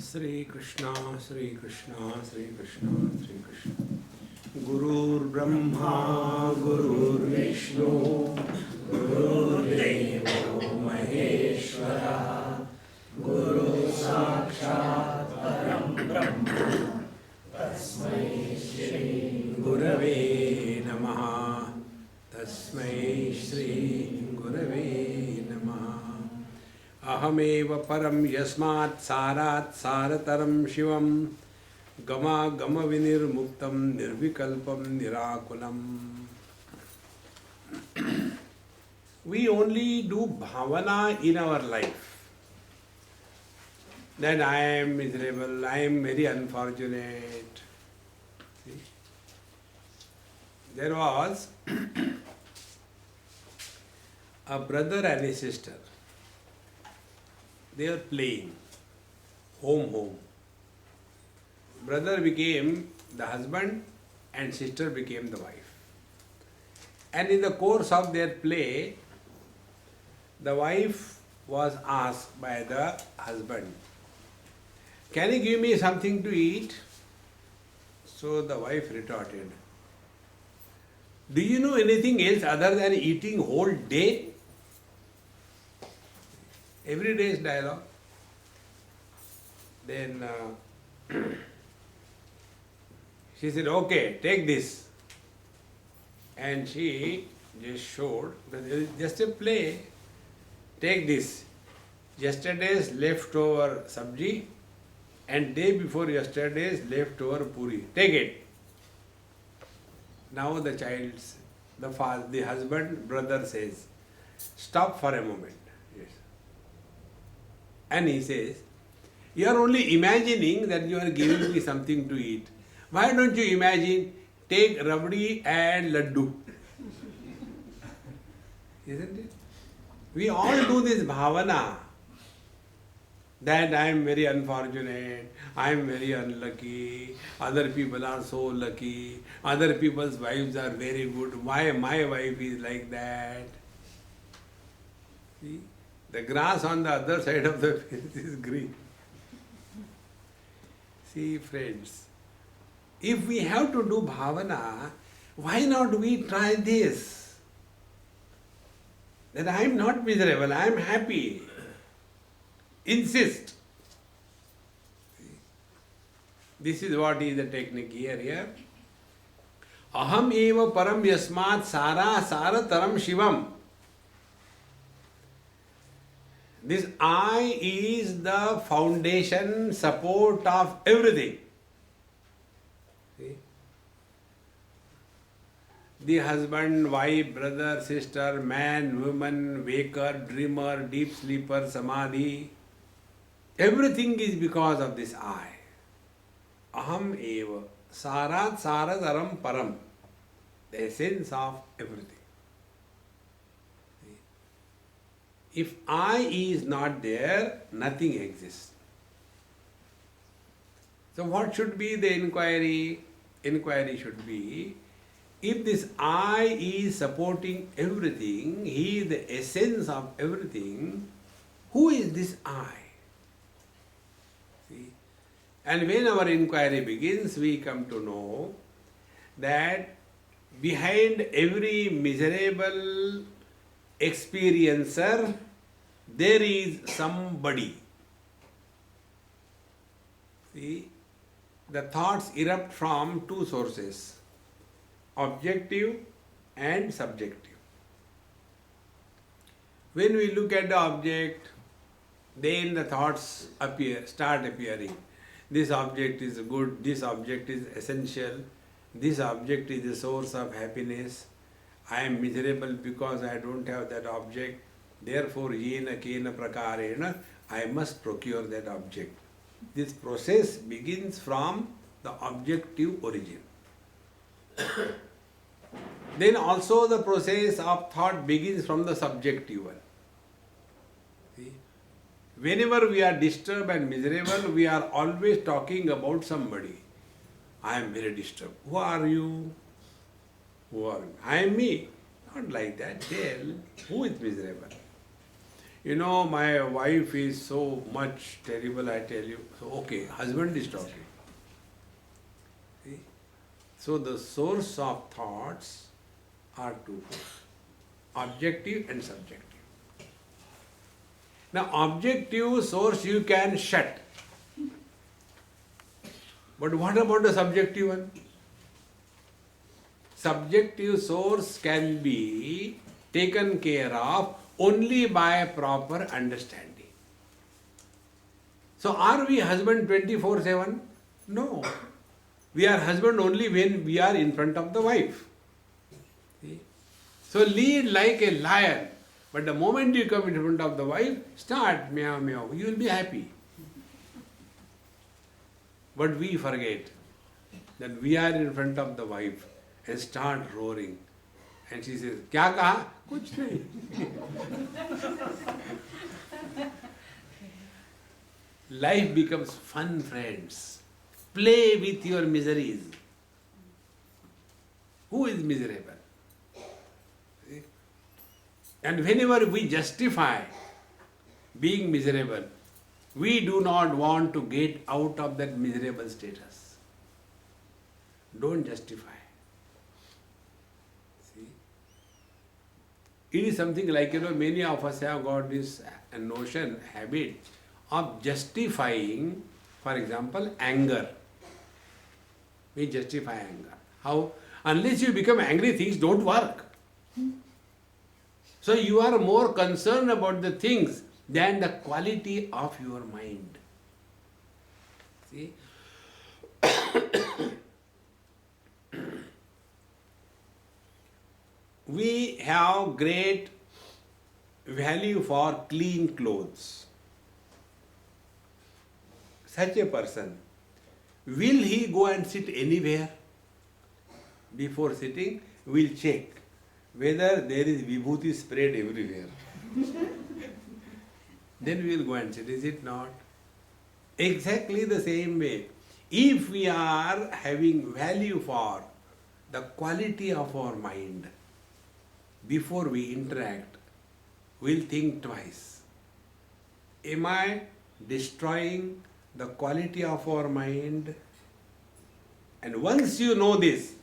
Sri Krishna, Sri Krishna, Sri Krishna, Sri Krishna. Gurur Brahma, Gurur Vishnu, Gurur Devo Maheshwara, Guru Sakshat Param Brahma, Tasmai Shri Gurave Namaha, Tasmai Shri Gurave Namaha. Ahamev param yasmat sarat sarataram shivam gama gama vinirmuktam nirvikalpam nirakulam. We only do bhavana in our life. That I am miserable, I am very unfortunate. See? There was a brother and a sister. They are playing, home. Brother became the husband and sister became the wife. And in the course of their play, the wife was asked by the husband, "Can you give me something to eat?" So the wife retorted, "Do you know anything else other than eating whole day?" Every day's dialogue. Then she said, "Okay, take this." And she just showed that it is just a play. Take this. Yesterday's leftover sabji and day before yesterday's leftover puri. Take it. Now the the husband, brother says, "Stop for a moment." Yes. And he says, "You are only imagining that you are giving me something to eat. Why don't you imagine, take rabdi and laddu?" Isn't it? We all do this bhavana that I am very unfortunate, I am very unlucky, other people are so lucky, other people's wives are very good, why my wife is like that? See? The grass on the other side of the fence is green. See, friends, if we have to do bhavana, why not we try this? That I am not miserable, I am happy. Insist. This is what is the technique here. Aham eva param yasmat sara taram shivam. This I is the foundation, support of everything. See? The husband, wife, brother, sister, man, woman, waker, dreamer, deep sleeper, samadhi. Everything is because of this I. Aham eva. Sarat sarataram param. The essence of everything. If I is not there, nothing exists. So what should be the inquiry? Inquiry should be, if this I is supporting everything, he is the essence of everything, who is this I? See? And when our inquiry begins, we come to know that behind every miserable experiencer, there is somebody. See, the thoughts erupt from two sources, objective and subjective. When we look at the object, then the thoughts start appearing. This object is good, this object is essential, this object is the source of happiness. I am miserable because I don't have that object. Therefore, yena kena prakarena, I must procure that object. This process begins from the objective origin. Then also the process of thought begins from the subjective one. See? Whenever we are disturbed and miserable, we are always talking about somebody. I am very disturbed. Who are you? Who are you? I am me. Not like that. Tell who is miserable. my wife is so much terrible, I tell you. So, okay, husband is talking. See? So, the source of thoughts are twofold, objective and subjective. Now, objective source you can shut. But what about the subjective one? Subjective source can be taken care of only by proper understanding. So, are we husband 24/7? No. We are husband only when we are in front of the wife. See? So, lead like a lion. But the moment you come in front of the wife, start meow meow. You will be happy. But we forget that we are in front of the wife and start roaring. And she says, "Kya kaha?" Kuch nahi. Life becomes fun, friends. Play with your miseries. Who is miserable? And whenever we justify being miserable, we do not want to get out of that miserable status. Don't justify. See? It is something like, many of us have got this notion, habit of justifying, for example, anger. We justify anger. How? Unless you become angry, things don't work. So you are more concerned about the things than the quality of your mind. See? We have great value for clean clothes. Such a person, will he go and sit anywhere? Before sitting, we'll check whether there is vibhuti spread everywhere. Then we will go and sit, is it not? Exactly the same way. If we are having value for the quality of our mind, before we interact, we'll think twice. Am I destroying the quality of our mind? And once you know this,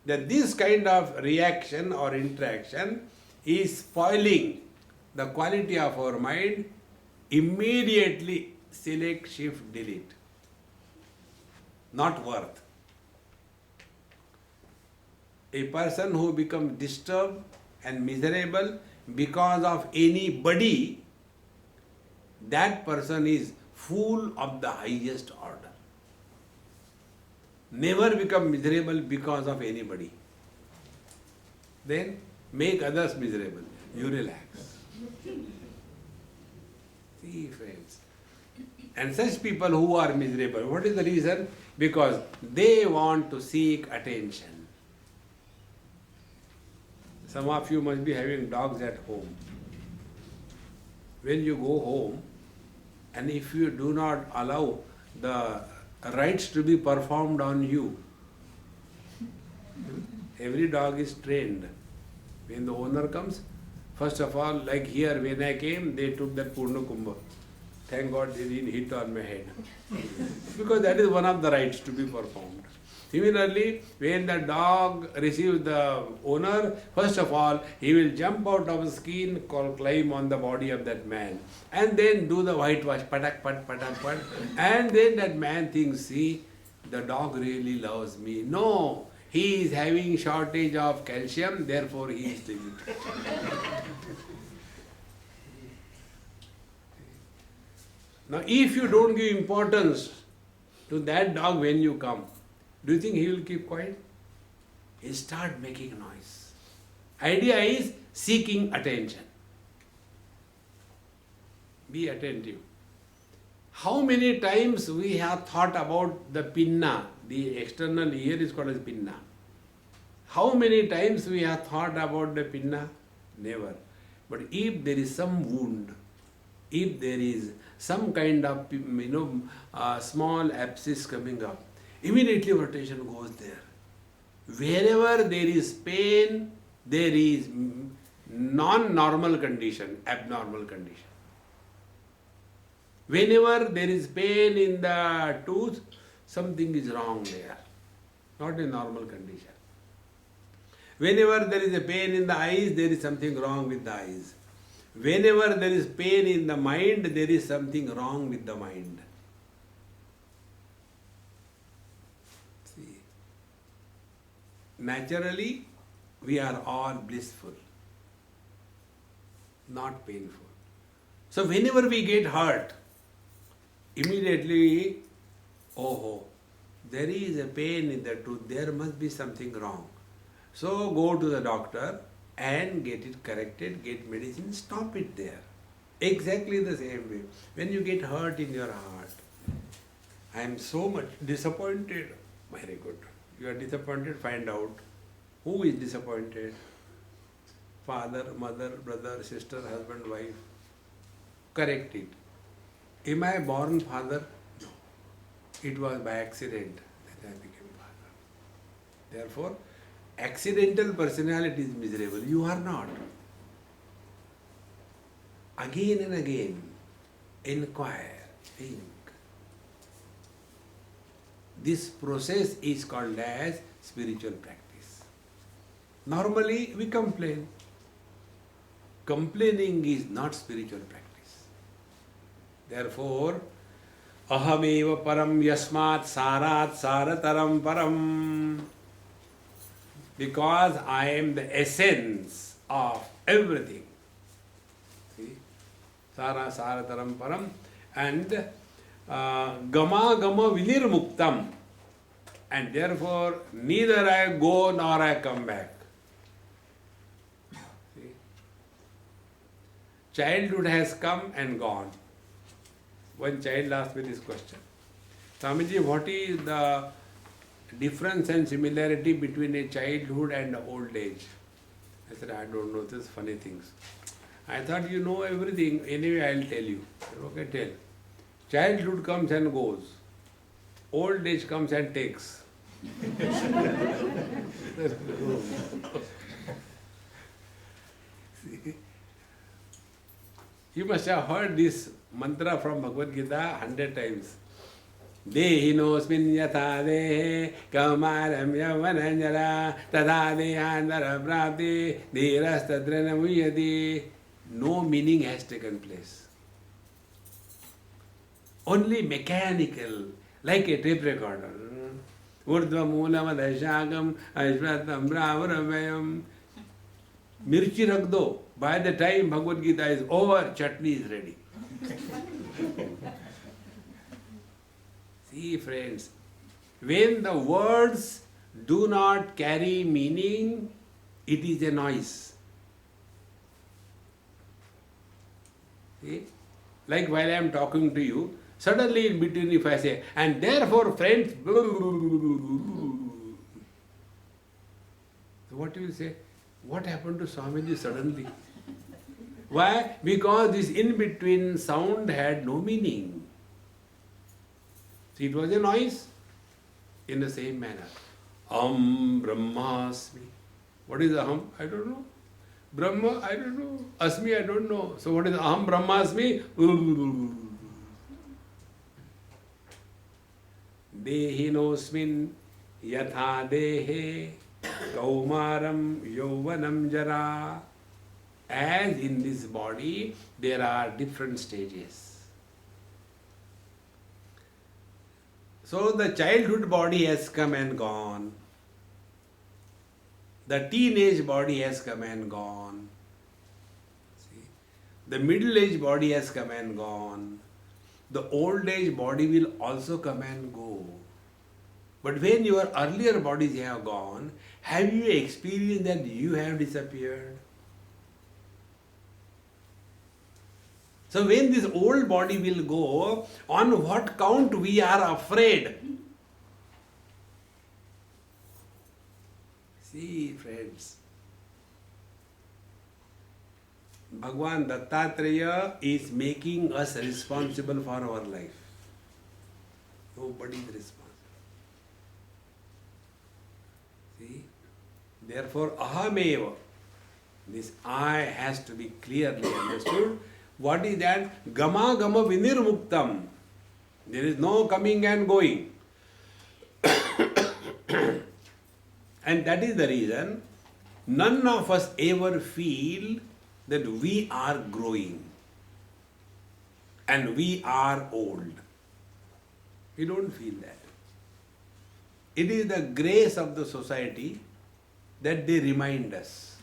that this kind of reaction or interaction is spoiling the quality of our mind, immediately select, shift, delete. Not worth. A person who becomes disturbed and miserable because of anybody, that person is fool of the highest order. Never become miserable because of anybody. Then make others miserable. You relax. See, friends. And such people who are miserable, what is the reason? Because they want to seek attention. Some of you must be having dogs at home. When you go home, and if you do not allow the rites to be performed on you, every dog is trained. When the owner comes, first of all, like here when I came, they took that Purna Kumbha. Thank God they didn't hit on my head. Because that is one of the rites to be performed. Similarly, when the dog receives the owner, first of all, he will jump out of the skin, climb on the body of that man, and then do the whitewash, patak, pat, patak, pat, and then that man thinks, see, the dog really loves me. No, he is having shortage of calcium, therefore he is living. Now, if you don't give importance to that dog when you come, do you think he will keep quiet? He start making noise. Idea is seeking attention. Be attentive. How many times we have thought about the pinna, the external ear is called as pinna. How many times we have thought about the pinna? Never. But if there is some wound, if there is some kind of small abscess coming up, immediately our attention goes there. Wherever there is pain, there is non-normal condition, abnormal condition. Whenever there is pain in the tooth, something is wrong there, not a normal condition. Whenever there is a pain in the eyes, there is something wrong with the eyes. Whenever there is pain in the mind, there is something wrong with the mind. See, naturally, we are all blissful, not painful. So whenever we get hurt, immediately, oh, there is a pain in the tooth, there must be something wrong. So go to the doctor and get it corrected, get medicine, stop it there. Exactly the same way. When you get hurt in your heart, I am so much disappointed. Very good. You are disappointed, find out who is disappointed. Father, mother, brother, sister, husband, wife. Correct it. Am I born father? No. It was by accident that I became father. Therefore, accidental personality is miserable. You are not. Again and again, inquire, think. This process is called as spiritual practice. Normally, we complain. Complaining is not spiritual practice. Therefore, ahameva param yasmat sarat sarataram param. Because I am the essence of everything. See? Sara sarataram param. And gama gama vinir muktam. And therefore, neither I go nor I come back. See? Childhood has come and gone. One child asked me this question. Swamiji, what is the difference and similarity between a childhood and old age? I said, I don't know, these funny things. I thought you know everything. Anyway, I'll tell you. I said, okay, tell. Childhood comes and goes. Old age comes and takes. See? You must have heard this mantra from Bhagavad Gita 100 times. Dehinosmin yatha dehe kaumaram yavananjara tadha dehandara prapti dhirastadrena muyati. No meaning has taken place. Only mechanical, like a tape recorder. Urdhva moolam adashagam ashvatam bravaravayam. Mirchi rakh do. By the time Bhagavad Gita is over, chutney is ready. See, friends, when the words do not carry meaning, it is a noise. See? Like while I am talking to you, suddenly in between if I say, and therefore friends, so what you will say? What happened to Swamiji suddenly? Why? Because this in-between sound had no meaning. See, it was a noise. In the same manner. Brahmasmi. What is Aham? I don't know. Brahma? I don't know. Asmi? I don't know. So what is Aham Brahmasmi? Dehinosmin yatha dehe kaumaram yauvanam jara. As in this body, there are different stages. So the childhood body has come and gone. The teenage body has come and gone. See? The middle-aged body has come and gone. The old-age body will also come and go. But when your earlier bodies have gone, have you experienced that you have disappeared? So when this old body will go, on what count we are afraid? See, friends, Bhagwan Dattatreya is making us responsible for our life. Nobody is responsible. See? Therefore, ahameva. This I has to be clearly understood. What is that? Gama gama vinirmuktam. There is no coming and going. And that is the reason none of us ever feel that we are growing and we are old. We don't feel that. It is the grace of the society that they remind us.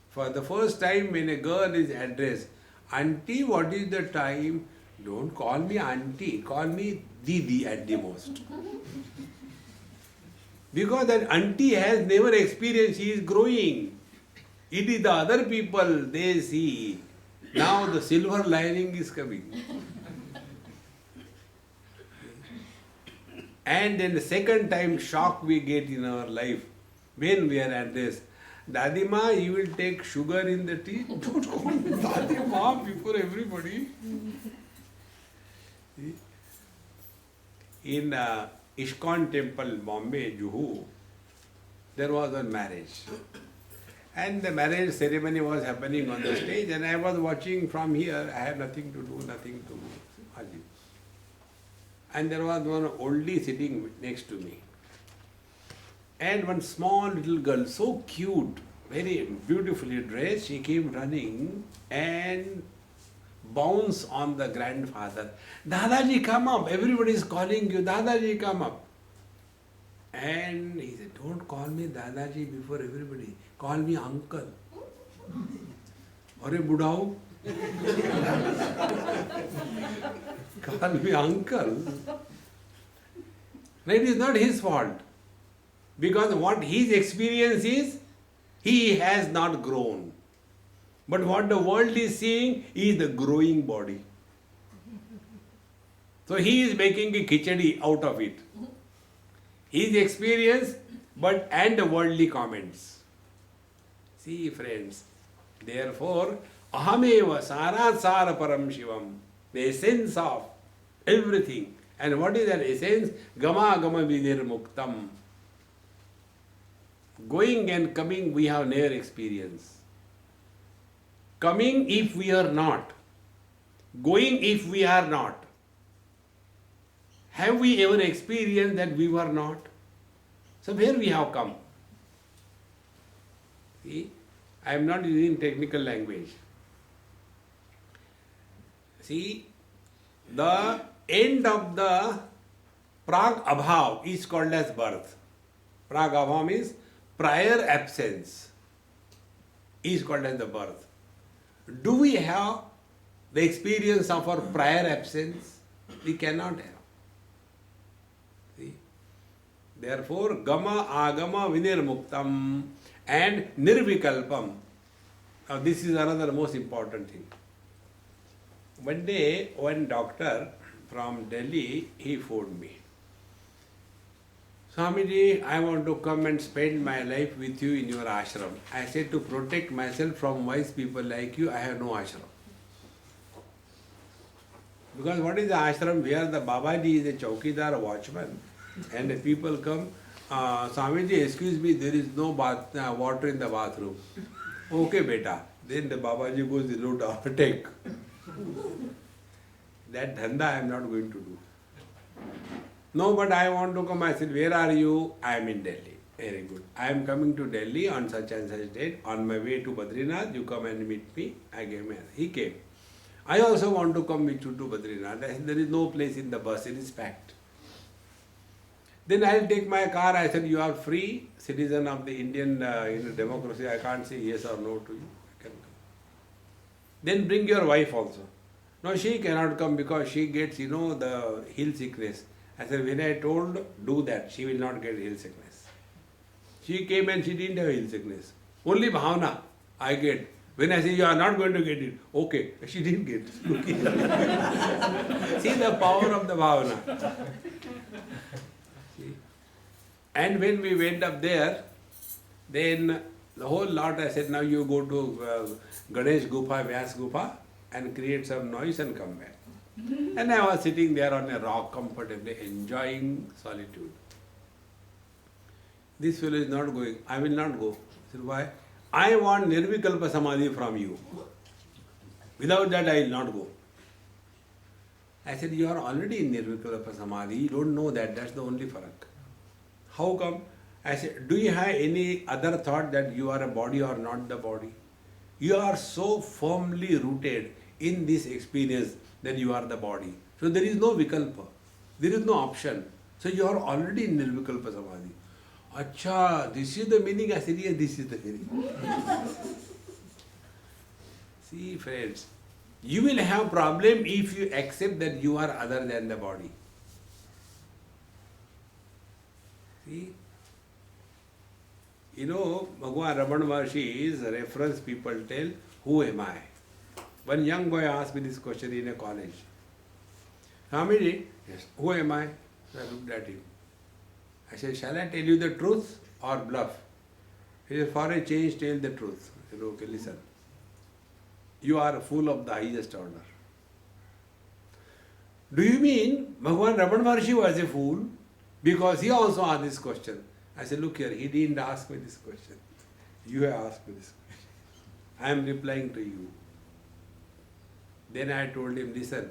For the first time when a girl is addressed, Auntie, what is the time? Don't call me Auntie, call me Didi at the most. Because that Auntie has never experienced, she is growing. It is the other people, they see. Now the silver lining is coming. And then the second time shock we get in our life, when we are addressed, Dadima, you will take sugar in the tea? Don't call me Dadima before everybody. In ISKCON temple, Bombay, Juhu, there was a marriage. And the marriage ceremony was happening on the stage and I was watching from here. I had nothing to do, nothing to do. And there was one oldie sitting next to me. And one small little girl, so cute, very beautifully dressed, she came running and bounced on the grandfather. Dadaji, come up. Everybody is calling you. Dadaji, come up. And he said, don't call me Dadaji before everybody. Call me uncle. Arey budhao. Call me uncle. It is not his fault. Because what his experience is, he has not grown. But what the world is seeing is the growing body. So he is making a khichdi out of it. His experience, and the worldly comments. See, friends, therefore, ahameva sarat sara param shivam, the essence of everything. And what is that essence? Gama gama vidir muktam. Going and coming we have never experienced. Coming if we are not. Going if we are not. Have we ever experienced that we were not? So where we have come? See, I am not using technical language. See, the end of the prag abhav is called as birth. Prag abhav means prior absence is called as the birth. Do we have the experience of our prior absence? We cannot have. See? Therefore, gama agama vinirmuktam and nirvikalpam. Now this is another most important thing. One day, one doctor from Delhi, he phoned me. Swamiji, I want to come and spend my life with you in your ashram. I said, to protect myself from wise people like you, I have no ashram. Because what is the ashram? Where the Babaji is a chowkidar, a watchman, and the people come, Swamiji, excuse me, there is no water in the bathroom. Okay, beta. Then the Babaji goes, look, take. That dhanda I am not going to do. No, but I want to come. I said, where are you? I am in Delhi. Very good. I am coming to Delhi on such and such date. On my way to Badrinath, you come and meet me. I gave him. He came. I also want to come with you to Badrinath. I said, there is no place in the bus. It is packed. Then I will take my car. I said, you are free, citizen of the Indian democracy. I can't say yes or no to you. I can come. Then bring your wife also. No, she cannot come because she gets, the heel sickness. I said, when I told, do that, she will not get heel sickness. She came and she didn't have heel sickness. Only bhavana I get. When I say, you are not going to get it, okay, she didn't get it. See the power of the bhavana. See? And when we went up there, then the whole lot I said, now you go to Ganesh Gufa, Vyas Gufa and create some noise and come back. And I was sitting there on a rock comfortably enjoying solitude. This fellow is not going. I will not go. I said, why? I want Nirvikalpa Samadhi from you. Without that I will not go. I said, you are already in Nirvikalpa Samadhi, you don't know that, that's the only farak. How come? I said, do you have any other thought that you are a body or not the body? You are so firmly rooted in this experience that you are the body. So there is no vikalpa, there is no option. So you are already in Nirvikalpa Samadhi. Acha, this is the meaning. I said, yes, this is the meaning. See, friends, you will have problem if you accept that you are other than the body. See? You know, Bhagwan Ramana Maharshi's reference people tell, who am I? One young boy asked me this question in a college. Swamiji, yes, who am I? So I looked at him. I said, shall I tell you the truth or bluff? He said, for a change, tell the truth. I said, okay, listen. You are a fool of the highest order. Do you mean Bhagwan Ramana Maharshi was a fool? Because he also asked this question. I said, look here, he didn't ask me this question. You have asked me this question. I am replying to you. Then I told him, listen,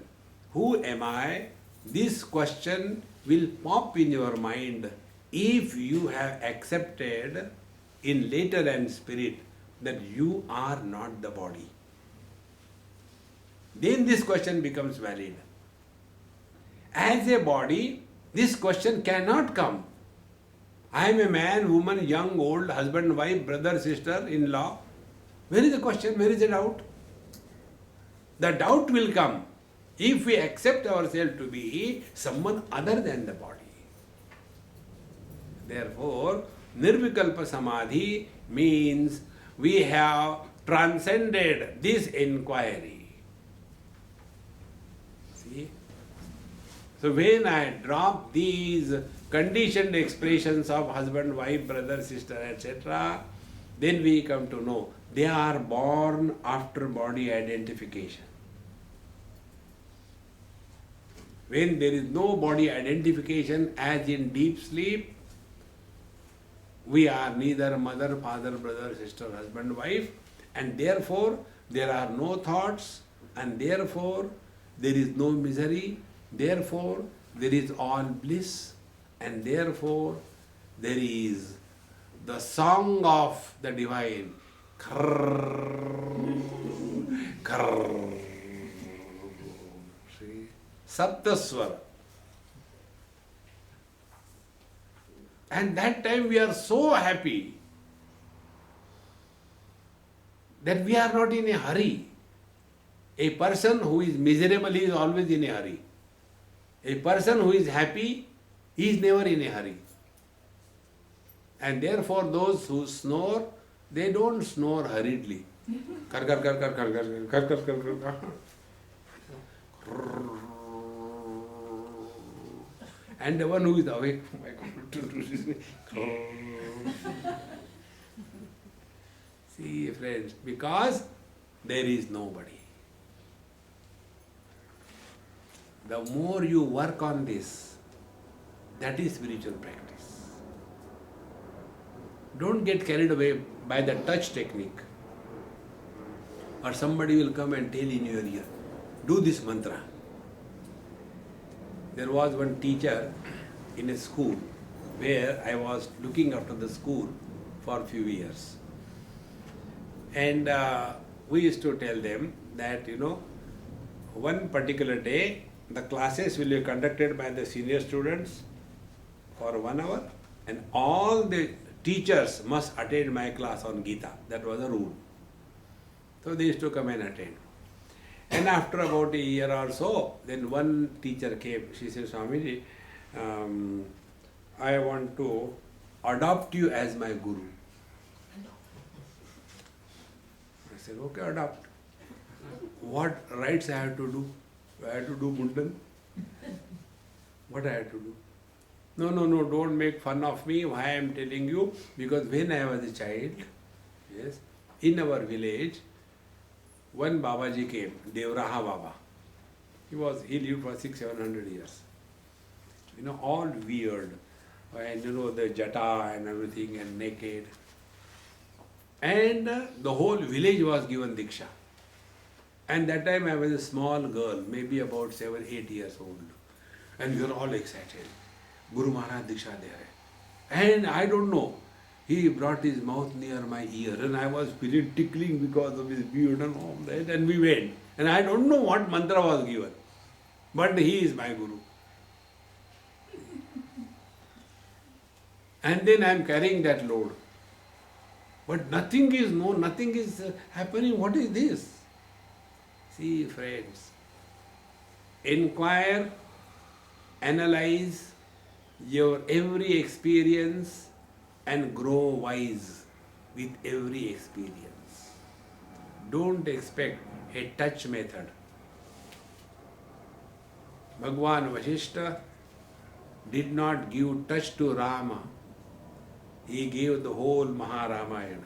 who am I? This question will pop in your mind if you have accepted in later and spirit that you are not the body. Then this question becomes valid. As a body, this question cannot come. I am a man, woman, young, old, husband, wife, brother, sister, in-law. Where is the question? Where is the doubt? The doubt will come if we accept ourselves to be someone other than the body. Therefore, Nirvikalpa Samadhi means we have transcended this inquiry. See? So when I drop these conditioned expressions of husband, wife, brother, sister, etc., then we come to know they are born after body identification. When there is no body identification, as in deep sleep, we are neither mother, father, brother, sister, husband, wife, and therefore there are no thoughts, and therefore there is no misery, therefore there is all bliss, and therefore there is the song of the divine. Krrrr, krrrr. See? Saptaswara. And that time we are so happy that we are not in a hurry. A person who is miserable is always in a hurry. A person who is happy is never in a hurry. And therefore those who snore, they don't snore hurriedly. Kar kar kar kar kar kar kar kar kar kar kar. And the one who is awake, my God, see, friends, because there is nobody. The more you work on this, that is spiritual practice. Don't get carried away by the touch technique. Or somebody will come and tell in your ear, do this mantra. There was one teacher in a school where I was looking after the school for a few years. And we used to tell them that, one particular day, the classes will be conducted by the senior students for 1 hour, and all the teachers must attend my class on Gita. That was a rule. So they used to come and attend. And after about a year or so, then one teacher came. She said, Swamiji, I want to adopt you as my guru. I said, okay, adopt. What rights I have to do? I have to do Mundan? What I have to do? No, don't make fun of me. Why I am telling you? Because when I was a child, yes, in our village, one Babaji came, Devraha Baba. He lived for 600-700 years. All weird. And the jata and everything and naked. And the whole village was given Diksha. And that time I was a small girl, maybe about 7, 8 years old. And we were all excited. Guru Maharaj Diksha de rahe. And I don't know, he brought his mouth near my ear and I was feeling tickling because of his beard and all that. And we went. And I don't know what mantra was given. But he is my Guru. And then I am carrying that load. But nothing is known, nothing is happening. What is this? See, friends, inquire, analyze your every experience and grow wise with every experience. Don't expect a touch method. Bhagwan Vasishta did not give touch to Rama. He gave the whole Maharamayana.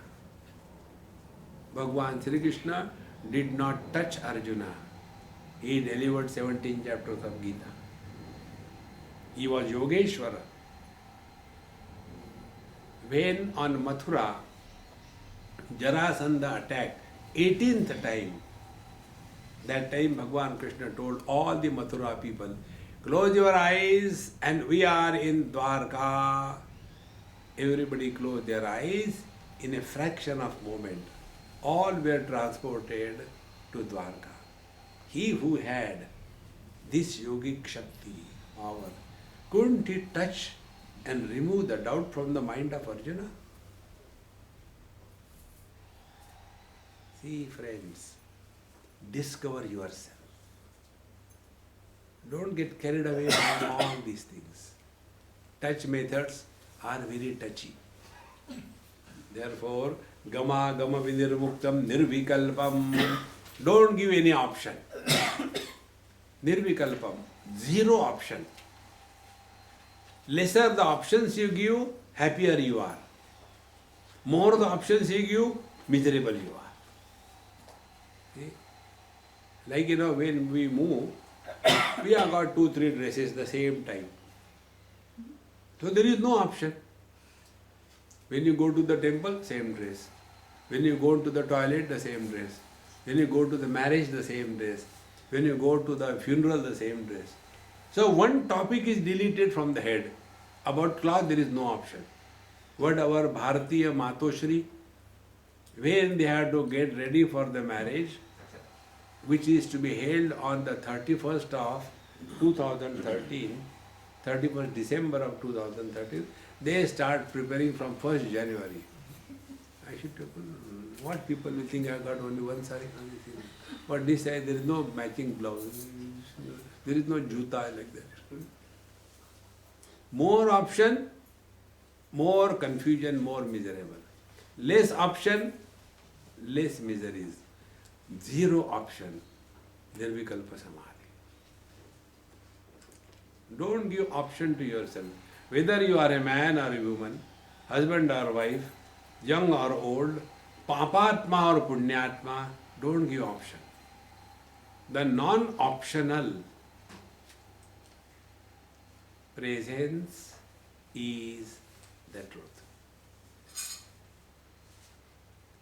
Bhagwan Sri Krishna did not touch Arjuna. He delivered 17 chapters of Gita. He was Yogeshwara. When on Mathura, Jarasandha attacked 18th time, that time Bhagwan Krishna told all the Mathura people, close your eyes and we are in Dwarka. Everybody closed their eyes. In a fraction of moment, all were transported to Dwarka. He who had this yogic Shakti, power, couldn't he touch and remove the doubt from the mind of Arjuna? See, friends, discover yourself. Don't get carried away by all these things. Touch methods are very touchy. Therefore, Gama Gama Vinirmuktam Nirvikalpam. Don't give any option. Nirvikalpam. Zero option. Lesser the options you give, happier you are. More the options you give, miserable you are. See? Like when we move, we have got 2-3 dresses the same time. So there is no option. When you go to the temple, same dress. When you go to the toilet, the same dress. When you go to the marriage, the same dress. When you go to the funeral, the same dress. So one topic is deleted from the head. About cloth, there is no option. What our Bharatiya Matoshri, when they had to get ready for the marriage, which is to be held on the 31st of 2013, 31st December of 2013, they start preparing from 1st January. I should tell what people will think I got only one sari. But this side there is no matching blouse. There is no juta like that. More option, more confusion, more miserable. Less option, less miseries. Zero option, nirvikalpa samadhi. Don't give option to yourself. Whether you are a man or a woman, husband or wife, young or old, papatma or punyatma, don't give option. The non-optional presence is the truth.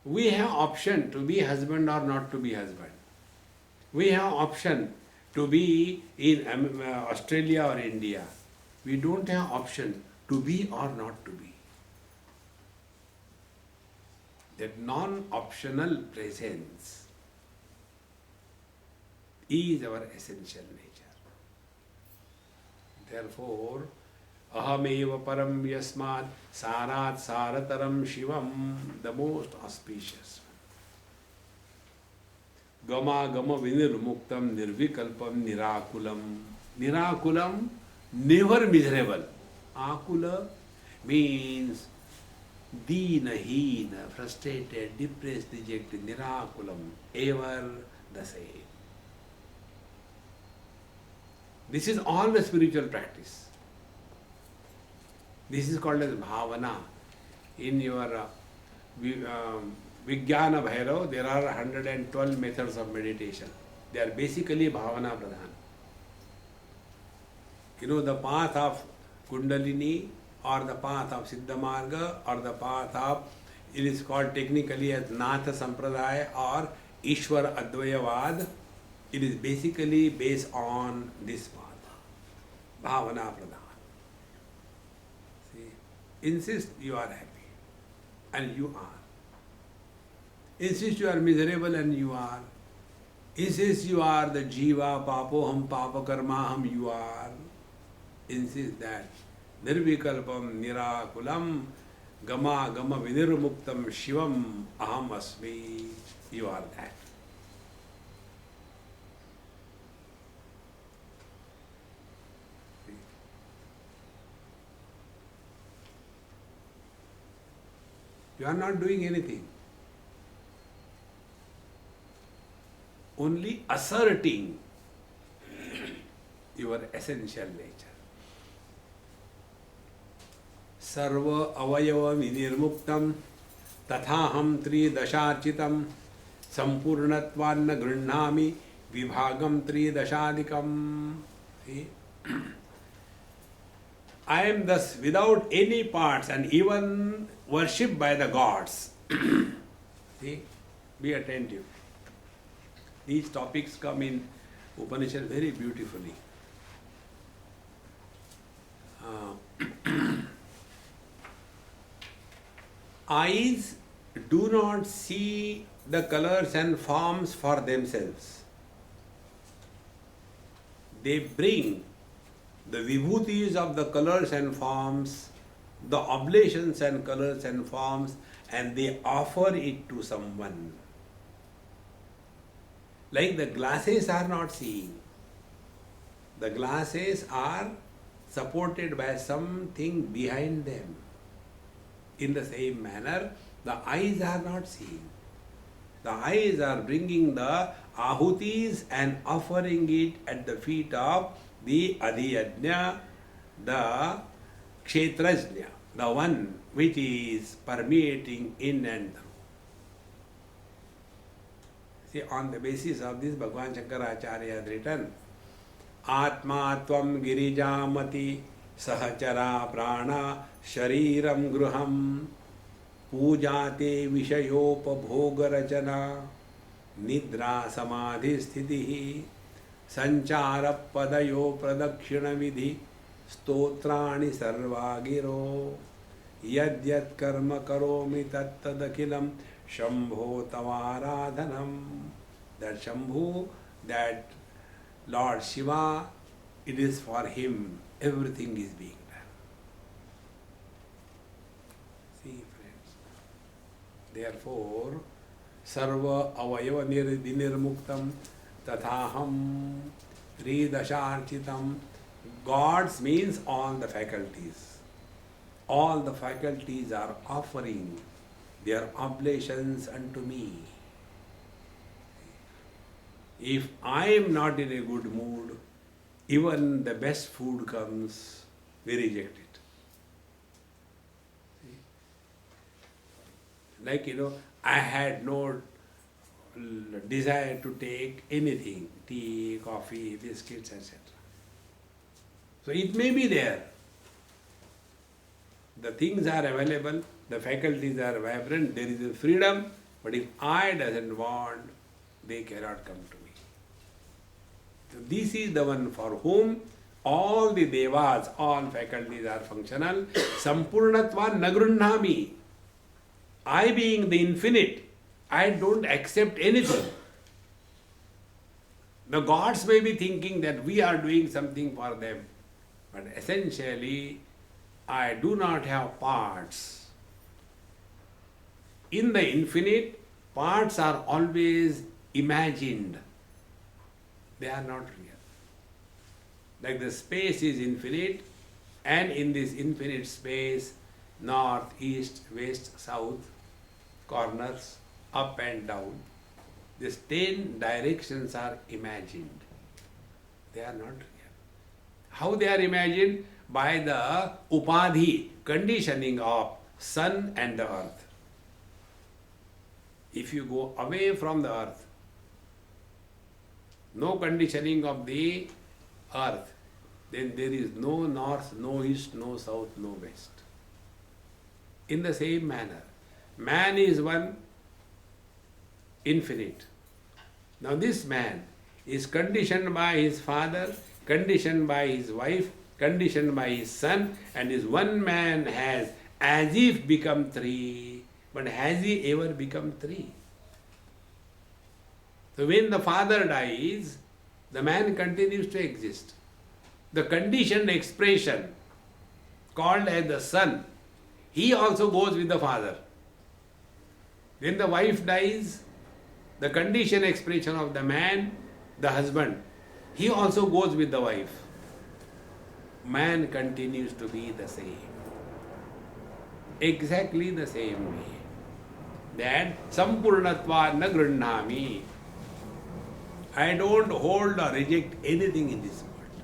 We have option to be husband or not to be husband. We have option to be in Australia or India. We don't have option to be or not to be. That non-optional presence is our essential nature. Therefore, ahameva param yasmat sarat sarataram shivam, the most auspicious one. Gama gama vinirmuktam nirvikalpam nirakulam. Nirakulam, never miserable. Akula means deena, heena, frustrated, depressed, dejected. Nirakulam, ever the same. This is all the spiritual practice. This is called as bhavana. In your Vijnana Bhairav, there are 112 methods of meditation. They are basically bhavana pradhan. The path of Kundalini or the path of Siddha Marga or the path of It is called technically as Natha Sampradaya or Ishwar Advayavad. It is basically based on this path, Bhavana Pradhan. See, insist you are happy, and you are. Insist you are miserable, and you are. Insist you are the Jiva, Papoham, Papakarmaham, you are. Insist that Nirvikalpam, Nirakulam, Gama, Gama, Vinirmuktam, Shivam, Aham Asmi, you are that. You are not doing anything. Only asserting your essential nature. Sarva avayava vinirmuktam tathaham tridasharchitam sampurnatvanna grühnami vibhagam tridashadikam. See? I am thus without any parts and even worshipped by the gods. See? Be attentive. These topics come in Upanishad very beautifully. Eyes do not see the colors and forms for themselves. They bring the vibhutis of the colors and forms, the oblations and colors and forms, and they offer it to someone. Like the glasses are not seeing. The glasses are supported by something behind them. In the same manner, the eyes are not seeing. The eyes are bringing the ahutis and offering it at the feet of the adhiyajna, the kshetrajna, the one which is permeating in and through. See, on the basis of this, Bhagavan Shankaracharya has written, Atma tvam girijamati sahachara prana shariram gruham pujate vishayopabhogarachana nidra samadhi sthitihi sanchara padayo pradakshina vidhi stotrani sarvagiro yadyat karma karomi tattadakilam Shambho Tavaradhanam. That Shambhu, that Lord Shiva, it is for him. Everything is being done. See, friends. Therefore, Sarva Avayava Vinirmuktam Tathaham Ridasharchitam. Gods means all the faculties. All the faculties are offering their oblations unto me. If I am not in a good mood, even the best food comes, we reject it. Like, I had no desire to take anything, tea, coffee, biscuits, etc. So it may be there. The things are available, the faculties are vibrant, there is a freedom, but if I doesn't want, they cannot come to me. So this is the one for whom all the devas, all faculties are functional. Sampurnatva nagrunhami. I being the infinite, I don't accept anything. The gods may be thinking that we are doing something for them, but essentially, I do not have parts. In the infinite, parts are always imagined. They are not real. Like the space is infinite, and in this infinite space, north, east, west, south, corners, up and down, these 10 directions are imagined. They are not real. How they are imagined? By the upadhi, conditioning of sun and the earth. If you go away from the earth, no conditioning of the earth, then there is no north, no east, no south, no west. In the same manner, Man is one infinite. Now this man is conditioned by his father, conditioned by his wife, conditioned by his son, and this one man has as if become three. But has he ever become three? So when the father dies, the man continues to exist. The conditioned expression called as the son, he also goes with the father. When the wife dies, the conditioned expression of the man, the husband, he also goes with the wife. Man continues to be the same. Exactly the same way. That sampurnatva na grannami. I don't hold or reject anything in this world.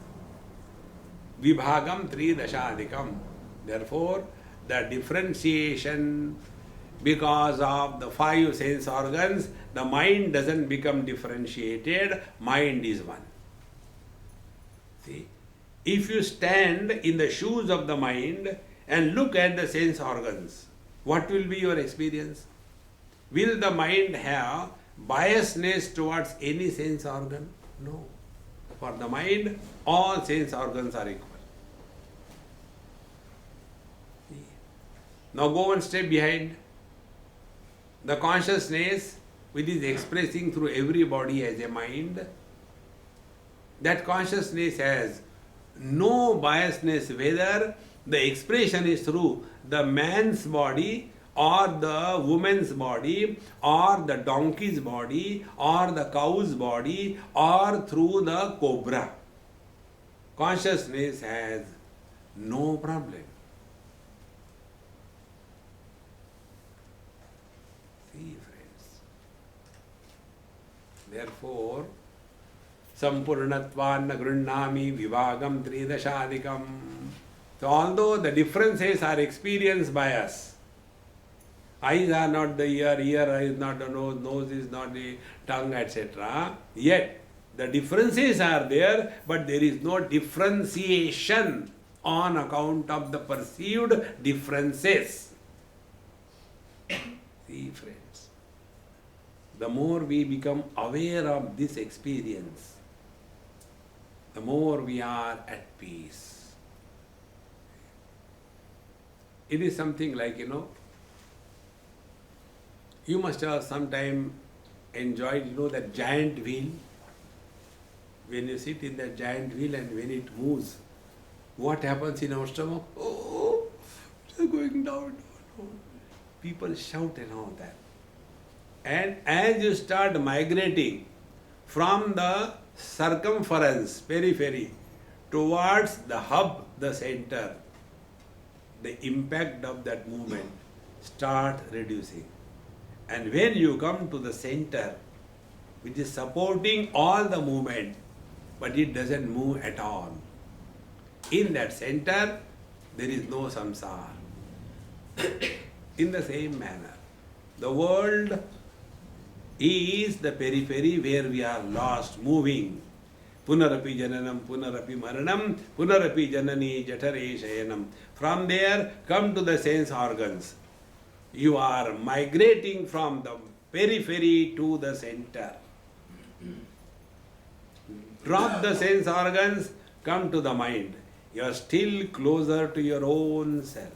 Vibhagam tri dashadikam. Therefore, the differentiation, because of the five sense organs, the mind doesn't become differentiated, mind is one. See, if you stand in the shoes of the mind and look at the sense organs, what will be your experience? Will the mind have biasness towards any sense organ? No. For the mind, all sense organs are equal. See? Now go one step behind. The consciousness which is expressing through every body as a mind, that consciousness has no biasness whether the expression is through the man's body or the woman's body or the donkey's body or the cow's body or through the cobra. Consciousness has no problem. See, friends. Therefore, sampurnatvanna grannami vivagam tridashadikam. So although the differences are experienced by us, eyes are not the ear, ear is not the nose, nose is not the tongue, etc. Yet the differences are there, but there is no differentiation on account of the perceived differences. See, friends, the more we become aware of this experience, the more we are at peace. It is something like, you must have sometime enjoyed, that giant wheel. When you sit in that giant wheel and when it moves, what happens in our stomach? Oh, it's going down. People shout and all that. And as you start migrating from the circumference, periphery, towards the hub, the center, the impact of that movement start reducing. And when you come to the center, which is supporting all the movement, but it doesn't move at all, in that center, there is no samsara. In the same manner, the world is the periphery where we are lost, moving. Punarapi jananam, punarapi maranam, punarapi janani jatare shayanam. From there, come to the sense organs. You are migrating from the periphery to the center. Drop the sense organs, come to the mind. You are still closer to your own self.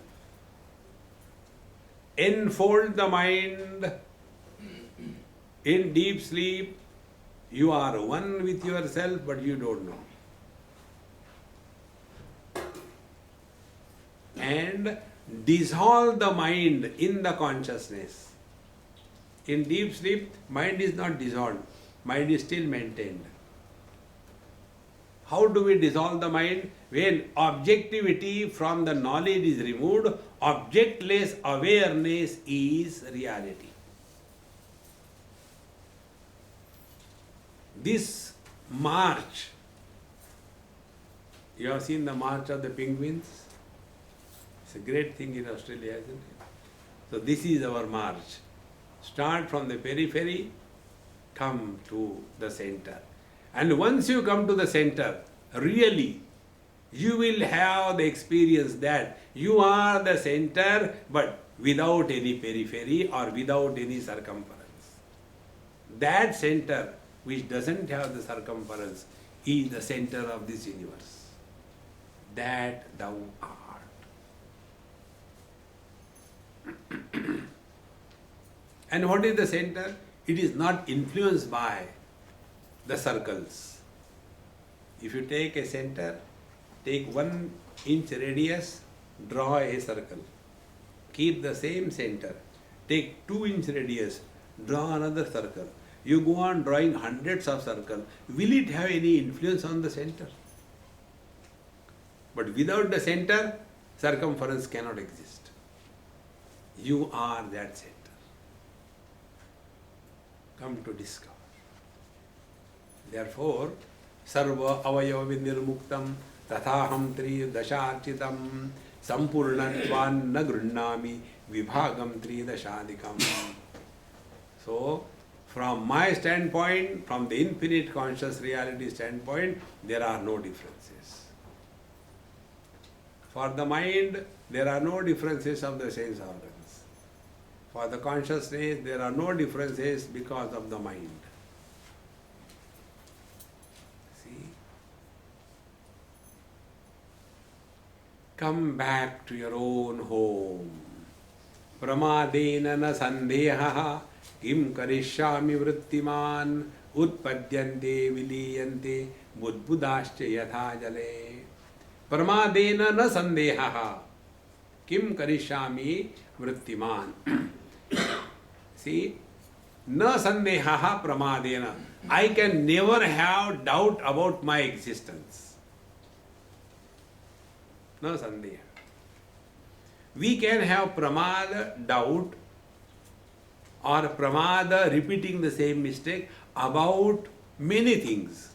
Enfold the mind. In deep sleep, you are one with yourself, but you don't know. And dissolve the mind in the consciousness. In deep sleep, mind is not dissolved, mind is still maintained. How do we dissolve the mind? When objectivity from the knowledge is removed, objectless awareness is reality. This march, you have seen the march of the penguins? It's a great thing in Australia, isn't it? So this is our march. Start from the periphery, come to the center. And once you come to the center, really, you will have the experience that you are the center, but without any periphery or without any circumference. That center which doesn't have the circumference is the center of this universe. That thou art. And what is the center? It is not influenced by the circles. If you take a center, take 1 inch radius, draw a circle. Keep the same center. Take 2 inch radius, draw another circle. You go on drawing hundreds of circles. Will it have any influence on the center? But without the center, circumference cannot exist. You are that center. Come to discover. Therefore, sarva avayava nirmuktam tathaham tri dasharchitam sampurnatvan na grunnami vibhagam tri dashadikam. So, from my standpoint, from the infinite conscious reality standpoint, there are no differences. For the mind, there are no differences of the sense organs. For the consciousness, there are no differences because of the mind. See? Come back to your own home. Pramadena na sandeha kim karishyami vrittiman utpadyante viliyante budbudascha yatha jale. Pramadena na sandeha kim karishyami vrittiman. See, na sandeha pramadena. I can never have doubt about my existence. Na sandeha. We can have pramada, doubt, or pramada, repeating the same mistake about many things.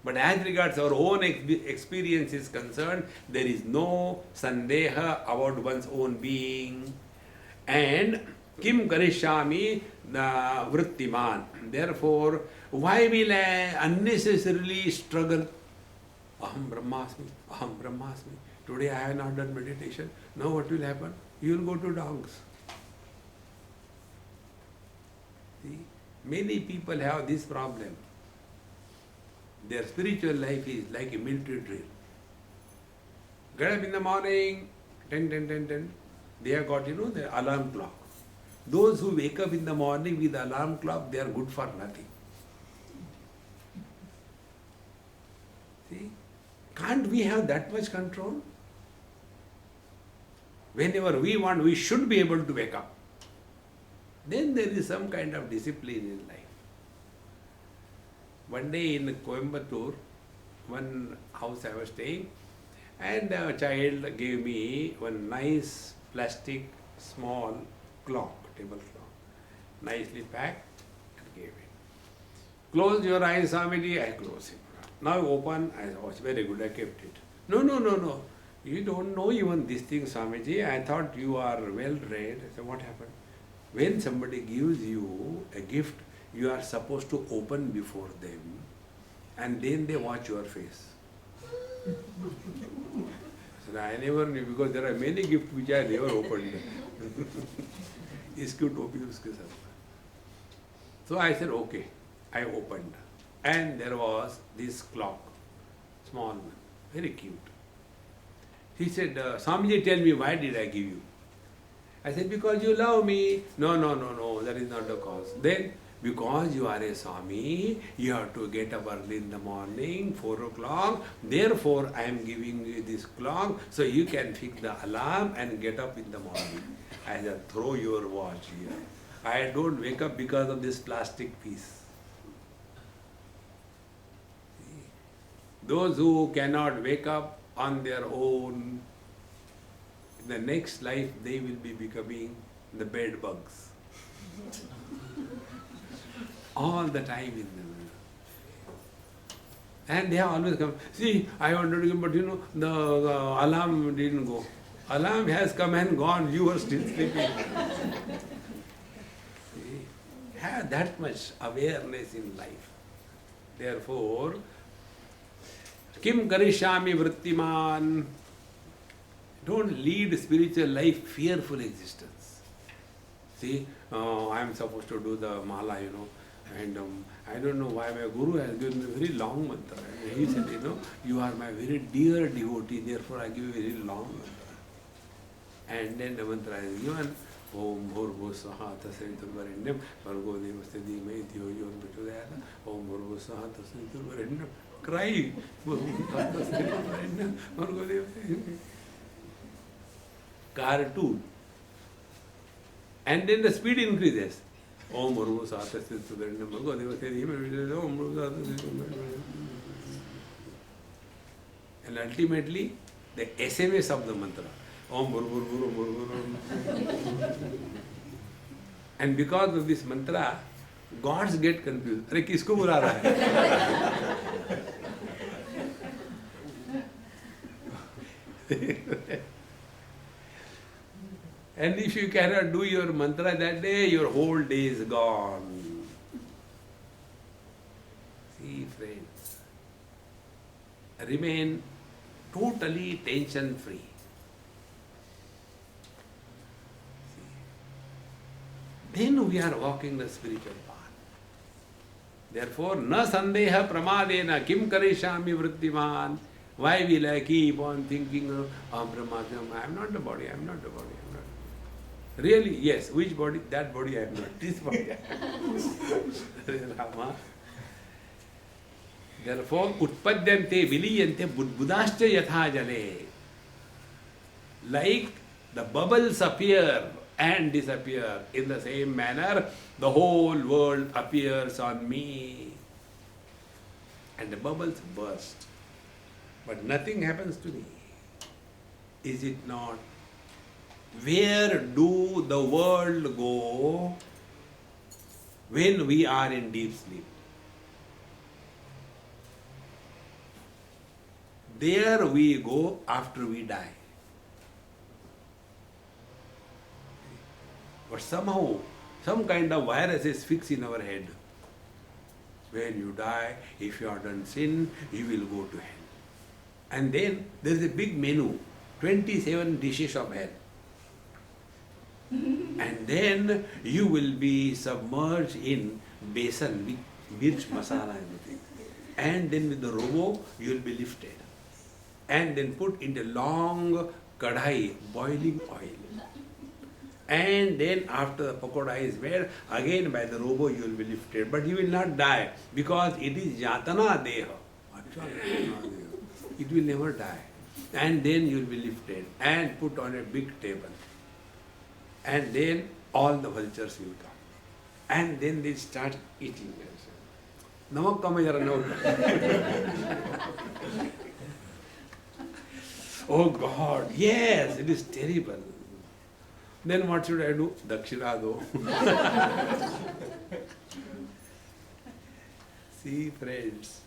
But as regards our own experience is concerned, there is no sandeha about one's own being. And kim karishyami vrittiman. Therefore, why will I unnecessarily struggle? Aham brahmasmi, aham brahmasmi. Today I have not done meditation. Now what will happen? You will go to dogs. See, many people have this problem. Their spiritual life is like a military drill. Get up in the morning, 10. They have got, the alarm clock. Those who wake up in the morning with the alarm clock, they are good for nothing. See? Can't we have that much control? Whenever we want, we should be able to wake up. Then there is some kind of discipline in life. One day in Coimbatore, one house I was staying, and a child gave me one nice plastic small clock, table clock, nicely packed, and gave it. Close your eyes, Swamiji. I close it. Now open. I was very good. I kept it. No. You don't know even this thing, Swamiji. I thought you are well read. I said, what happened? When somebody gives you a gift, you are supposed to open before them, and then they watch your face. So I never knew, because there are many gifts which I never opened. So I said, okay. I opened, and there was this clock, small one, very cute. He said, Swamiji, tell me, why did I give you? I said, because you love me. No, that is not the cause. Then, because you are a Swami, you have to get up early in the morning, 4 o'clock. Therefore, I am giving you this clock so you can fix the alarm and get up in the morning. I said, throw your watch here. I don't wake up because of this plastic piece. Those who cannot wake up on their own, in the next life they will be becoming the bed bugs. All the time in them. And they have always come, see, I wanted to come, but the alarm didn't go. Alarm has come and gone, you are still sleeping. See, have that much awareness in life. Therefore, kim karishyami vrittiman. Don't lead spiritual life fearful existence. See, I am supposed to do the mala, and I don't know why my guru has given me a very long mantra. And he said, you are my very dear devotee, therefore I give you a very long mantra. And then the mantra is given, Om Bhurbu Saha Tasritur Varendam, Bhargo Devasya Dhimai Dhiyo Yo Prachodayata, Om Bhurbu Saha Tasritur Varendam. Cry. Cartoon. And then the speed increases. Om Bhurbu Saha Tasritur Varendam, Bhargo Devasya Dhimai Om Bhurbu Saha Tasritur Varendam. And ultimately, the SMS of the mantra. Om Bhurbu And because of this mantra, gods get confused. Arey kisko bula raha hai? And if you cannot do your mantra that day, your whole day is gone. See, friends, remain totally tension free. Then we are walking the spiritual path. Therefore, na sandeha pramadena kim karishami vrittiman. Why will I keep on thinking, Brahmatma, I am not the body, I am not the body, I am not. Really, yes, which body? That body I am not, this body I am. Rama. Therefore, utpadyante viliyante budbudascha yatha jale. Like the bubbles appear and disappear, in the same manner, the whole world appears on me. And the bubbles burst. But nothing happens to me. Is it not? Where do the world go when we are in deep sleep? There we go after we die. But somehow, some kind of virus is fixed in our head. When you die, if you have done sin, you will go to hell. And then there is a big menu, 27 dishes of hell. And then you will be submerged in besan, with mirch, masala, everything. And then with the robo, you will be lifted. And then put in the long kadhai, boiling oil. And then after the pakoda is made, again by the robo you will be lifted. But you will not die, because it is yatana deha. It will never die. And then you will be lifted and put on a big table. And then all the vultures will come. And then they start eating. Namak kama jara namak. Oh God, yes, it is terrible. Then what should I do? Dakshina do. See, friends,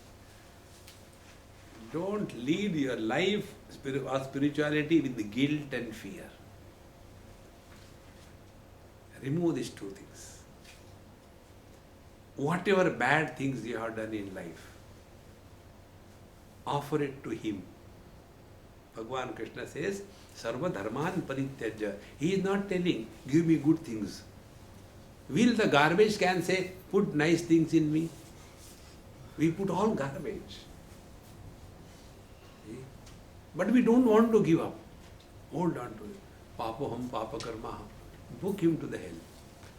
don't lead your life or spirituality with the guilt and fear. Remove these two things. Whatever bad things you have done in life, offer it to him. Bhagavan Krishna says, Sarva dharman parityajya. He is not telling, give me good things. Will the garbage can say, put nice things in me? We put all garbage. See? But we don't want to give up. Hold on to it. Papoham papa karma. Book him to the hell.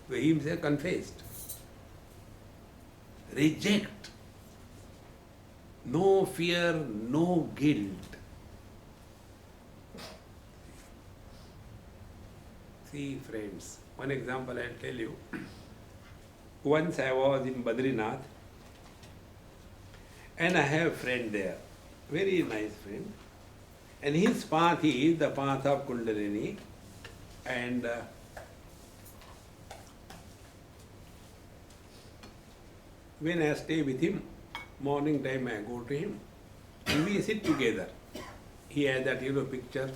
Where he himself confessed. Reject. No fear, no guilt. See, friends, one example I'll tell you. Once I was in Badrinath and I have a friend there, very nice friend. And his path is the path of Kundalini. And when I stay with him, morning time I go to him and we sit together. He has that, picture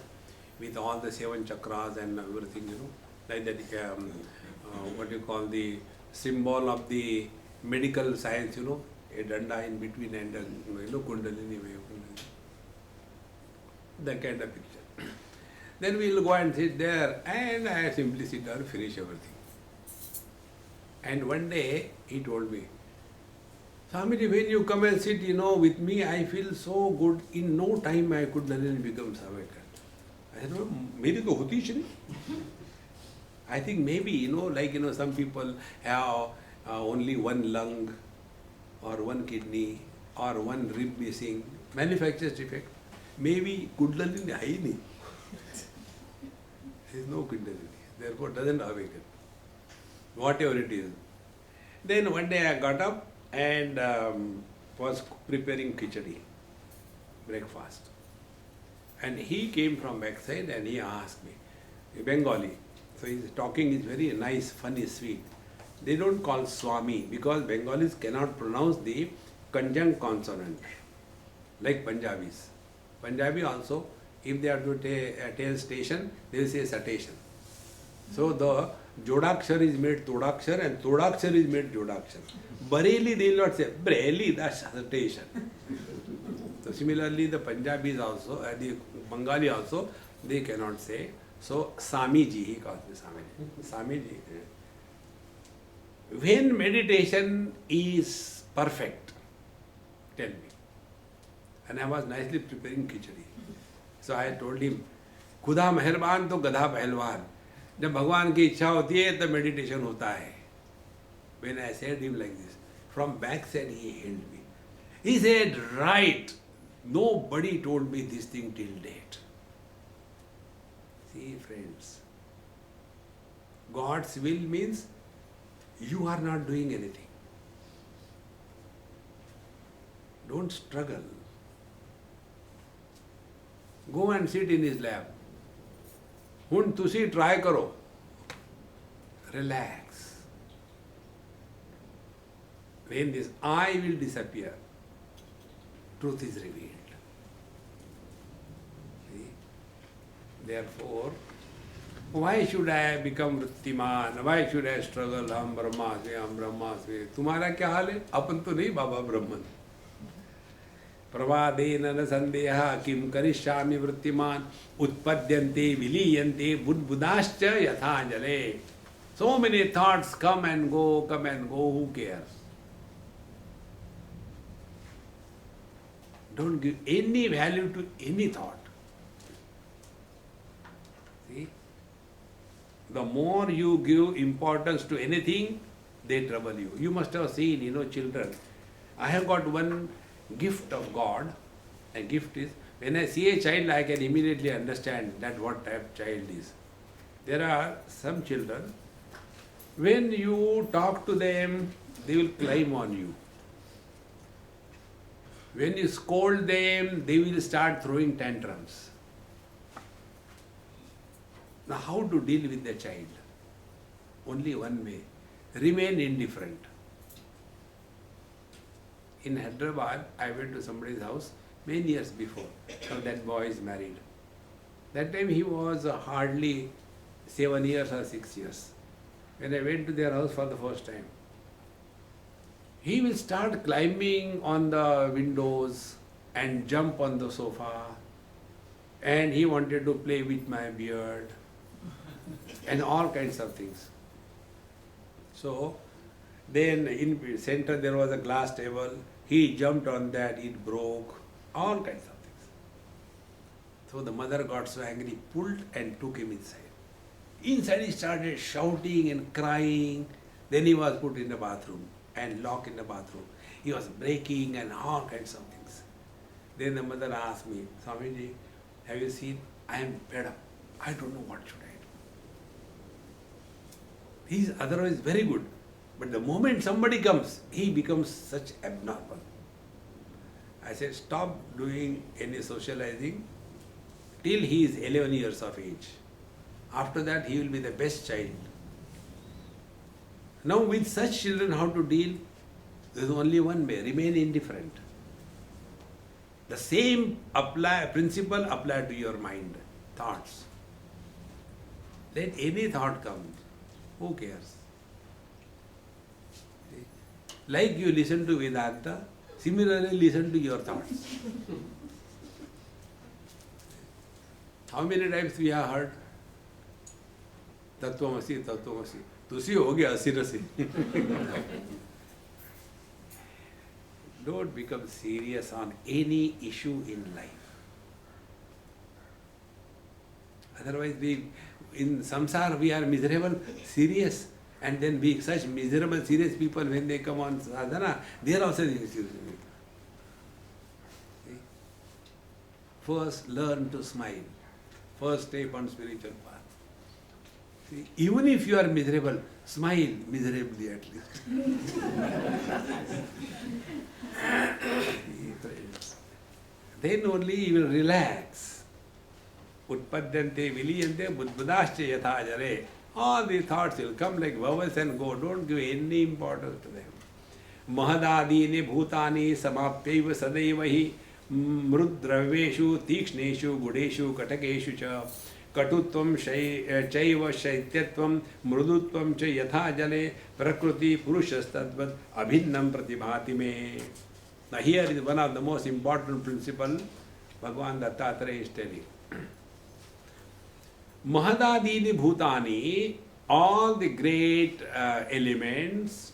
with all the 7 chakras and everything, like that, what you call the symbol of the medical science, a danda in between and Kundalini way. That kind of picture. Then we will go and sit there, and I simply sit down, finish everything. And one day he told me, Swamiji, when you come and sit, with me, I feel so good. In no time I could suddenly become Savekar. I said, no, maybe to hoti hi nahi. I think maybe, some people have only one lung or one kidney or one rib missing, manufacturer's defect. Maybe Kundalini hai nahi. There is no Kundalini, therefore doesn't awaken. Whatever it is. Then one day I got up and was preparing khichdi, breakfast. And he came from backside and he asked me, Bengali. So his talking is very nice, funny, sweet. They don't call Swami because Bengalis cannot pronounce the conjunct consonant like Punjabis. Punjabi also, if they are to tell station, they will say station. So the Jodakshar is made Todakshar and Todakshar is made Jodakshar. Bareilly they will not say Bareilly, that's station. So similarly the Punjabis also, the Bengali also, they cannot say. So Swamiji, he calls me Swamiji. Swamiji. When meditation is perfect, tell me. And I was nicely preparing khichdi. So I told him, खुदा मेहरबान तो गधा पहलवान. जब भगवान की इच्छा होती है तब meditation होता है. When I said him like this, from backside he held me. He said, right, nobody told me this thing till date. See friends, God's will means you are not doing anything. Don't struggle. Go and sit in his lap. Hun tusi try karo. Relax. When this I will disappear, truth is revealed. See? Therefore, why should I become Vrittiman? Why should I struggle? Ham Brahmasmi, Ham Brahmasmi. तुम्हारा क्या हाल है? अपन तो नहीं बाबा ब्रह्मन. प्रवादेन न संदेह किम करिष्यामि वृत्तिमान उत्पद्यन्ते विलीयन्ते बुद्बुदाश्च यथा जले. So many thoughts come and go, who cares? Don't give any value to any thought. See? The more you give importance to anything, they trouble you. You must have seen, children. I have got one gift of God. A gift is, when I see a child, I can immediately understand that what type child is. There are some children, when you talk to them, they will climb on you. When you scold them, they will start throwing tantrums. Now how to deal with the child? Only one way. Remain indifferent. In Hyderabad, I went to somebody's house many years before. Now that boy is married. That time he was hardly 7 years or 6 years. When I went to their house for the first time, he will start climbing on the windows and jump on the sofa, and he wanted to play with my beard and all kinds of things. So then in center there was a glass table. He jumped on that, it broke, all kinds of things. So the mother got so angry, pulled and took him inside. Inside he started shouting and crying. Then he was put in the bathroom and locked in the bathroom. He was breaking and all kinds of things. Then the mother asked me, Swamiji, have you seen? I am fed up. I don't know what should I do. He is otherwise very good. But the moment somebody comes, he becomes such abnormal. I said, stop doing any socializing till he is 11 years of age. After that, he will be the best child. Now with such children, how to deal? There is only one way, remain indifferent. The same principle apply to your mind, thoughts. Let any thought come, who cares? Like you listen to Vedanta, similarly listen to your thoughts. How many times we have heard Tattvamasi, Tattvamasi? Tusi ho gaya asirasi. Don't become serious on any issue in life. Otherwise, in samsara we are miserable, serious, and then we such miserable, serious people, when they come on sadhana, they are also serious. First, learn to smile. First step on spiritual path. See, even if you are miserable, smile miserably at least. Then only you will relax. Utpadyante viliyante buddhascha yatha jare. All the thoughts will come like bubbles and go. Don't give any importance to them. Mahadadini bhutani samapyaiva sadaiva hi mrudraveshu tikshneshu gudeshu katakeshu cha katutvam chaiva shaityatvam mrudutvam cha yatha jale prakriti purushastadvad abhinnam pratibhati me. Now here is one of the most important principle Bhagavan Dattatreya is telling. Mahadadini bhutani, all the great elements,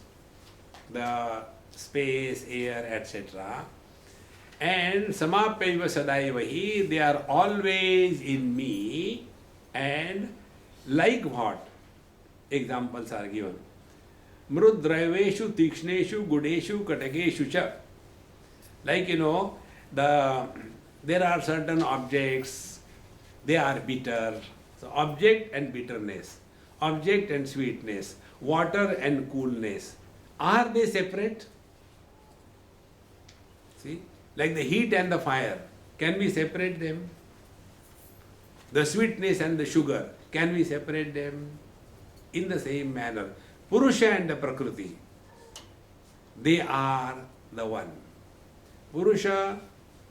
the space, air, etc. And samapyaiva sadaivahi, they are always in me. And like what? Examples are given. Mrudraveshu tikshneshu gudeshu katakeshu cha. Like there are certain objects, they are bitter. So object and bitterness, object and sweetness, water and coolness. Are they separate? See, like the heat and the fire, can we separate them? The sweetness and the sugar, can we separate them? In the same manner, Purusha and the Prakriti, they are the one. Purusha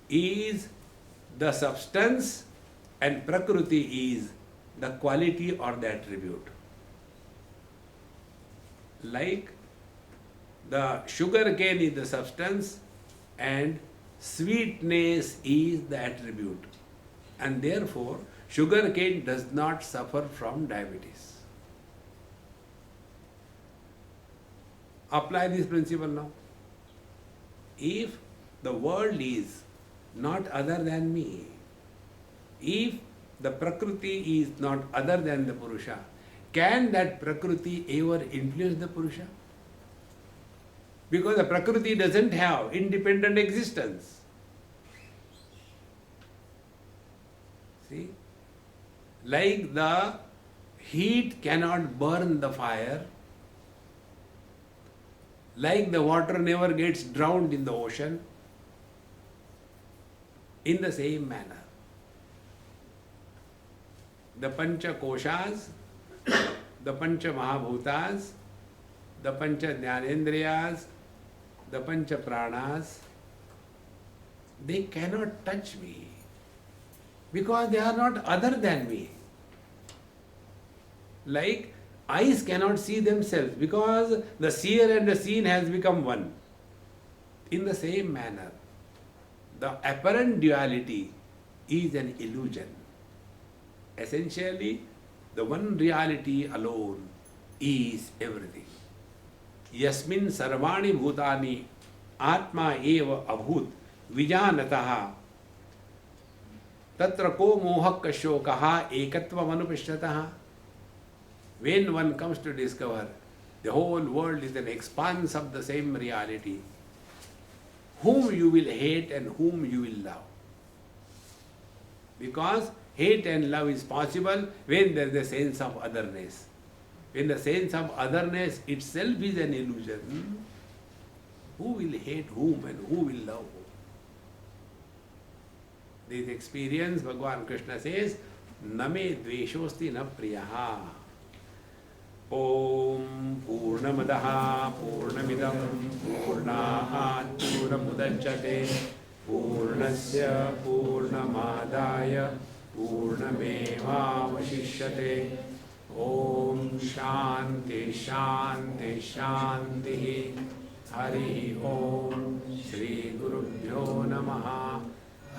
is the substance and Prakriti is the quality or the attribute. Like the sugar cane is the substance and sweetness is the attribute. And therefore, sugar cane does not suffer from diabetes. Apply this principle now. If the world is not other than me, if the Prakriti is not other than the Purusha, can that Prakriti ever influence the Purusha? Because the Prakriti doesn't have independent existence. See? Like the heat cannot burn the fire, like the water never gets drowned in the ocean, in the same manner, the Pancha Koshas, the Pancha Mahabhutas, the Pancha Jnanendriyas, the Pancha Pranas, they cannot touch me because they are not other than me. Like eyes cannot see themselves because the seer and the seen has become one. In the same manner, the apparent duality is an illusion. Essentially, the one reality alone is everything. Yasmin sarvani bhutani atma eva abhut vijanataha tatra ko mohak shokaha ekatva manupishataha. When one comes to discover the whole world is an expanse of the same reality, whom you will hate and whom you will love. Because hate and love is possible when there is a sense of otherness. When the sense of otherness itself is an illusion, who will hate whom and who will love whom? This experience, Bhagavan Krishna says, Name dveshosti na priyaha. Om Purnamadaha Purnamidam Purnahat Purnamudachyate Purnasya Purnamadaya Purnamevavashishyate. Om Shanti Shanti Shanti. Hari Om Shri Gurubhyo Namaha.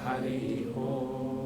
Hari Om.